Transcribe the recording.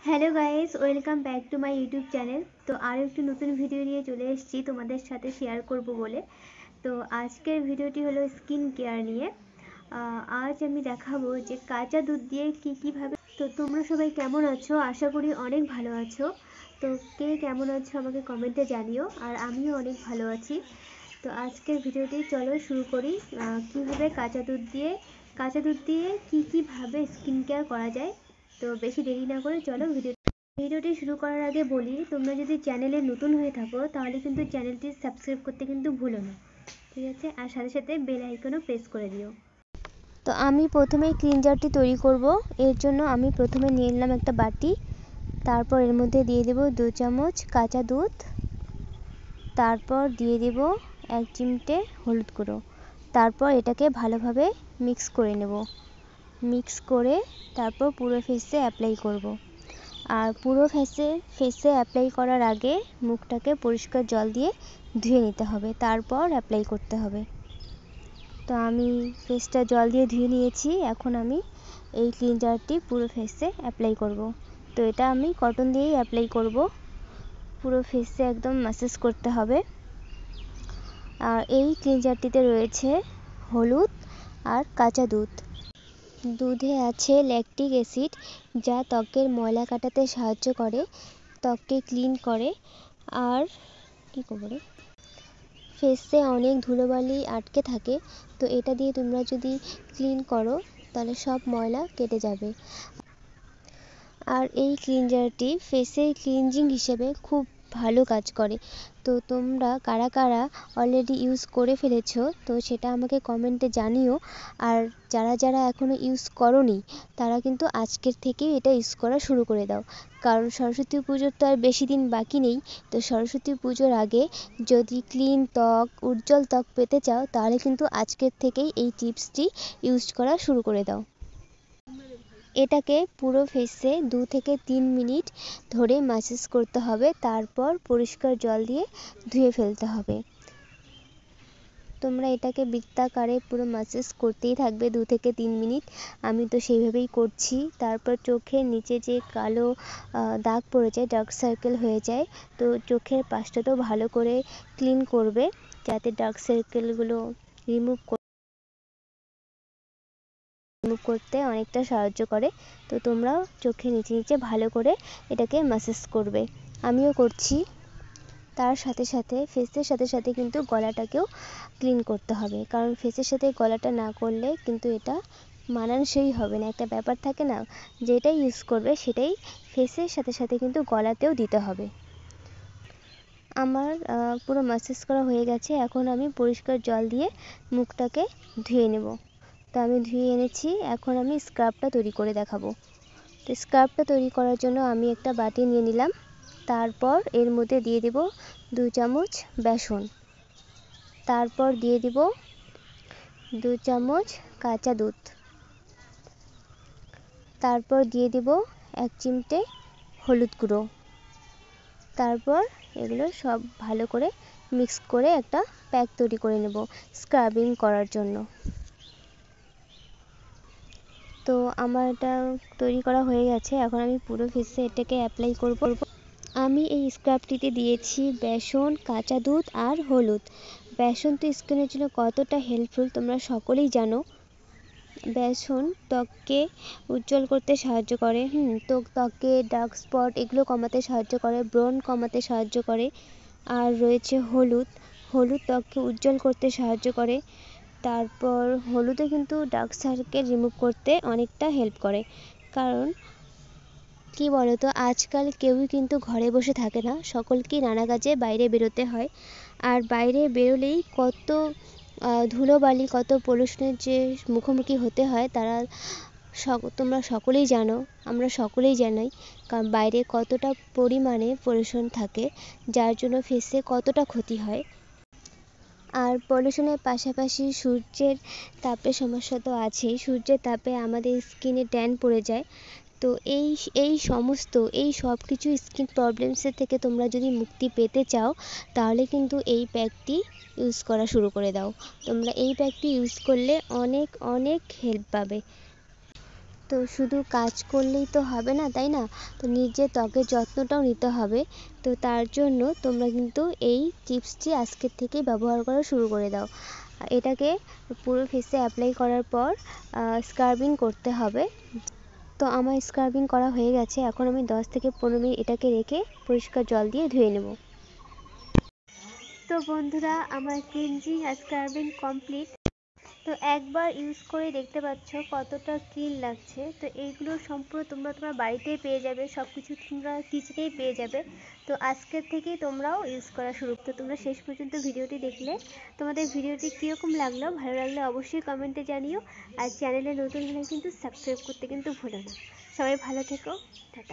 Hello guys, welcome back to my YouTube channel. তো আরও একটি নতুন ভিডিও নিয়ে চলে এসেছি তোমাদের সাথে শেয়ার করব বলে। তো আজকের ভিডিওটি হলো স্কিন কেয়ার নিয়ে। আজ আমি দেখাবো যে কাঁচা দুধ দিয়ে কীভাবে। তো তোমরা সবাই কেমন আছো? আশা করি অনেক ভালো আছো। তো কে কেমন আছো আমাকে কমেন্টে জানিও। আর আমিও অনেক ভালো আছি। তো আজকের ভিডিওটি চলো শুরু করি। কীভাবে কাঁচা দুধ দিয়ে কীভাবে স্কিন কেয়ার করা যায়। তো বেশি দেরি না করে চলো ভিডিওটি শুরু করার আগে বলি, তোমরা যদি চ্যানেলে নতুন হয়ে থাকো তাহলে কিন্তু চ্যানেলটি সাবস্ক্রাইব করতে কিন্তু ভুলো না, ঠিক আছে? আর সাথে সাথে বেল আইকনও প্রেস করে দিও। তো আমি প্রথমেই ক্লিনজারটি তৈরি করব। এর জন্য আমি প্রথমে নিয়ে নিলাম একটা বাটি। তারপর এর মধ্যে দিয়ে দেব 2 চামচ কাঁচা দুধ। তারপর দিয়ে দেব 1 চিমটে হলুদ গুঁড়ো। তারপর এটাকে ভালোভাবে মিক্স করে নেব। মিক্স করে তারপর পুরো ফেসে অ্যাপ্লাই করব। আর পুরো ফেসে অ্যাপ্লাই করার আগে মুখটাকে পরিষ্কার জল দিয়ে ধুয়ে নিতে হবে, তারপর অ্যাপ্লাই করতে হবে। তো আমি ফেসটা জল দিয়ে ধুয়ে নিয়েছি। এখন আমি এই ক্লিনজারটি পুরো ফেসে অ্যাপ্লাই করব। তো এটা আমি কটন দিয়েই অ্যাপ্লাই করব। পুরো ফেসে একদম ম্যাসাজ করতে হবে। আর এই ক্লিনজারটিতে রয়েছে হলুদ আর কাঁচা দুধ। দুধে আছে ল্যাকটিক অ্যাসিড, যা ত্বকের ময়লা কাটাতে সাহায্য করে, ত্বককে ক্লিন করে। আর ফেসে অনেক ধুলোবালি আটকে থাকে, তো এটা দিয়ে তোমরা যদি ক্লিন করো তাহলে সব ময়লা কেটে যাবে। আর এই ক্লিনজারটি ফেসে ক্লিনজিং হিসেবে খুব ভালো কাজ করে। তো তোমরা কারা কারা অলরেডি ইউজ করে ফেলেছো তো সেটা আমাকে কমেন্টে জানিও। আর যারা যারা এখনও ইউজ করোনি তারা কিন্তু আজকের থেকেই এটা ইউজ করা শুরু করে দাও, কারণ সরস্বতী পুজোর তো আর বেশি দিন বাকি নেই। তো সরস্বতী পুজোর আগে যদি ক্লিন ত্বক, উজ্জ্বল ত্বক পেতে চাও তাহলে কিন্তু আজকের থেকেই এই টিপসটি ইউজ করা শুরু করে দাও। এটাকে পুরো ফেসে 2 থেকে 3 মিনিট ধরে ম্যাসাজ করতে হবে, তারপর পরিষ্কার জল দিয়ে ধুয়ে ফেলতে হবে। তোমরা এটাকে বৃত্তাকারে পুরো ম্যাসাজ করতেই থাকবে 2 থেকে 3 মিনিট। আমি তো সেইভাবেই করছি। তারপর চোখের নিচে যে কালো দাগ পড়ে যায়, ডার্ক সার্কেল হয়ে যায়, তো চোখের পাশটাতেও ভালো করে ক্লিন করবে যাতে ডার্ক সার্কেলগুলো রিমুভ করতে অনেকটা সাহায্য করে। তো তোমরাও চোখের নিচে নিচে ভালো করে এটাকে ম্যাসাজ করবে, আমিও করছি। তার সাথে সাথে ফেসের সাথে সাথে কিন্তু গলাটাকেও ক্লিন করতে হবে, কারণ ফেসের সাথে গলাটা না করলে কিন্তু এটা মানানসই হবে না। একটা ব্যাপার থাকে না, যেটাই ইউজ করবে সেটাই ফেসের সাথে সাথে কিন্তু গলাতেও দিতে হবে। আমার পুরো ম্যাসাজ করা হয়ে গেছে। এখন আমি পরিষ্কার জল দিয়ে মুখটাকে ধুয়ে নেব। তো আমি ধুয়ে এনেছি। এখন আমি স্ক্রাবটা তৈরি করে দেখাবো। তো স্ক্রাবটা তৈরি করার জন্য আমি একটা বাটি নিয়ে নিলাম। তারপর এর মধ্যে দিয়ে দেব 2 চামচ বেসন। তারপর দিয়ে দেব 2 চামচ কাঁচা দুধ। তারপর দিয়ে দেব 1 চিমটে হলুদ গুঁড়ো। তারপর এগুলো সব ভালো করে মিক্স করে একটা প্যাক তৈরি করে নেব স্ক্রাবিং করার জন্য। তো আমার এটা তৈরি করা হয়ে গেছে। এখন আমি পুরো ফেসে এটাকে অ্যাপ্লাই করব। আমি এই স্ক্রাবটিতে দিয়েছি বেসন, কাঁচা দুধ আর হলুদ। বেসন তো স্কিনের জন্য কতটা হেল্পফুল তোমরা সকলেই জানো। বেসন ত্বককে উজ্জ্বল করতে সাহায্য করে, তো ত্বকে ডার্ক স্পট এগুলো কমাতে সাহায্য করে, ব্রণ কমাতে সাহায্য করে। আর রয়েছে হলুদ, হলুদ ত্বককে উজ্জ্বল করতে সাহায্য করে। তারপর হলুদে কিন্তু ডার্ক সার্কেল রিমুভ করতে অনেকটা হেল্প করে। কারণ কি বলতো, আজকাল কেউই কিন্তু ঘরে বসে থাকে না, সকলকেই নানা কাজে বাইরে বেরোতে হয়। আর বাইরে বেরোলেই কত ধুলোবালি, কত পলিউশনের যে মুখোমুখি হতে হয় তোমরা সকলেই জানো, আমরা সকলেই জানি। কারণ বাইরে কতটা পরিমাণে পলিউশন থাকে, যার জন্য ফেসে কতটা ক্ষতি হয়। আর পলিউশনের পাশাপাশি সূর্যের তাপের সমস্যা তো আছেই। সূর্যের তাপে আমাদের স্কিনে ট্যান পড়ে যায়। তো এই সব কিছু স্কিন প্রবলেমসের থেকে তোমরা যদি মুক্তি পেতে চাও তাহলে কিন্তু এই প্যাকটি ইউজ করা শুরু করে দাও। তোমরা এই প্যাকটি ইউজ করলে অনেক অনেক হেল্প পাবে। তো শুধু কাজ করলেই তো হবে না, তাই না? তো নিজের ত্বকের যত্নটাও নিতে হবে। তো তার জন্য তোমরা কিন্তু এই টিপসটি আজকের থেকেই ব্যবহার করা শুরু করে দাও। এটাকে পুরো ফেসে অ্যাপ্লাই করার পর স্ক্রাবিং করতে হবে। তো আমার স্ক্রাবিং করা হয়ে গেছে। এখন আমি 10 থেকে 15 মিনিট এটাকে রেখে পরিষ্কার জল দিয়ে ধুয়ে নেব। তো বন্ধুরা, আমার ক্লিনজিং আর স্ক্রাবিং কমপ্লিট। তো একবার ইউজ করে দেখতে পাচ্ছ কতটা ক্লিন লাগছে। তো এইগুলো সম্পূর্ণ তোমরা তোমার বাড়িতেই পেয়ে যাবে, সব কিছু তোমরা কিচেনেই পেয়ে যাবে। তো আজকের থেকেই তোমরাও ইউজ করা শুরু। তো তোমরা শেষ পর্যন্ত ভিডিওটি দেখলে, তোমাদের ভিডিওটি কীরকম লাগলো, ভালো লাগলে অবশ্যই কমেন্টে জানিও। আর চ্যানেলে নতুন হলে কিন্তু সাবস্ক্রাইব করতে কিন্তু ভুলো না। সবাই ভালো থেকো, টাটা।